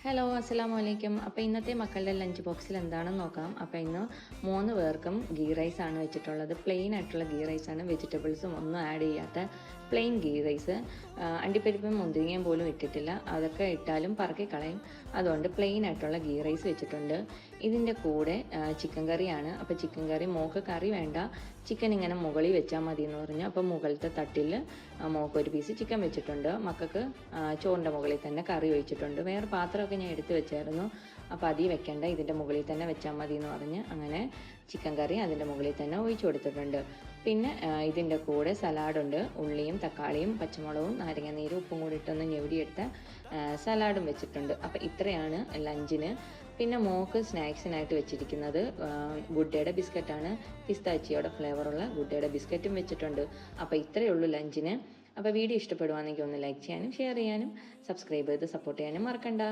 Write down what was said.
Hello അസ്സലാമു അലൈക്കും. അപ്പോൾ ഇന്നത്തെ മക്കളുടെ ലഞ്ച് ബോക്സിൽ എന്താണെന്ന് നോക്കാം. അപ്പോൾ ഇന്ന് 3 പേർക്കും ഗീ റൈസ് ആണ് വെച്ചിട്ടുള്ളത്. പ്ലെയിൻ ആയിട്ടുള്ള ഗീ റൈസാണ്, വെജിറ്റബിൾസും ഒന്നും ആഡ് ചെയ്യാത്ത പ്ലെയിൻ ഗീ റൈസ്. അണ്ടിപ്പരിപ്പും മുന്തിരിങ്ങയും പോലും ഇട്ടിട്ടില്ല, അതൊക്കെ ഇട്ടാലും പറക്കി കളയും. അതുകൊണ്ട് പ്ലെയിൻ ആയിട്ടുള്ള ഗീ റൈസ് വെച്ചിട്ടുണ്ട്. ഇതിൻ്റെ കൂടെ ചിക്കൻ കറിയാണ്. അപ്പോൾ ചിക്കൻ കറി മോൾക്ക് കറി വേണ്ട, ചിക്കൻ ഇങ്ങനെ മുകളിൽ വെച്ചാൽ മതി എന്ന് പറഞ്ഞു. അപ്പോൾ മുകളിലത്തെ തട്ടിൽ മോൾക്ക് ഒരു പീസ് ചിക്കൻ വെച്ചിട്ടുണ്ട്. മക്കൾക്ക് ചോറിൻ്റെ മുകളിൽ തന്നെ കറി ഒഴിച്ചിട്ടുണ്ട്. വേറെ പാത്രമൊക്കെ ഞാൻ എടുത്ത് വെച്ചായിരുന്നു, അപ്പോൾ അതിൽ വെക്കേണ്ട, ഇതിൻ്റെ മുകളിൽ തന്നെ വെച്ചാൽ മതി എന്ന് പറഞ്ഞ് അങ്ങനെ ചിക്കൻ കറി അതിൻ്റെ മുകളിൽ തന്നെ ഒഴിച്ചു കൊടുത്തിട്ടുണ്ട്. പിന്നെ ഇതിൻ്റെ കൂടെ സലാഡുണ്ട്. ഉള്ളിയും തക്കാളിയും പച്ചമുളകും നാരങ്ങ നീരും ഉപ്പും കൂടി ഇട്ടൊന്ന് ഞെവിടിയെടുത്ത സലാഡും വെച്ചിട്ടുണ്ട്. അപ്പോൾ ഇത്രയാണ് ലഞ്ചിന്. പിന്നെ മോക്ക് സ്നാക്സിനായിട്ട് വെച്ചിരിക്കുന്നത് ഗുഡ് ഡേയുടെ ബിസ്ക്കറ്റാണ്. പിസ്താച്ചിയോടെ ഫ്ലേവറുള്ള ഗുഡ് ഡേയുടെ ബിസ്ക്കറ്റും വെച്ചിട്ടുണ്ട്. അപ്പോൾ ഇത്രയേ ഉള്ളൂ ലഞ്ചിന്. അപ്പോൾ വീഡിയോ ഇഷ്ടപ്പെടുവാണെങ്കിൽ ഒന്ന് ലൈക്ക് ചെയ്യാനും ഷെയർ ചെയ്യാനും സബ്സ്ക്രൈബ് ചെയ്ത് സപ്പോർട്ട് ചെയ്യാനും മറക്കണ്ട.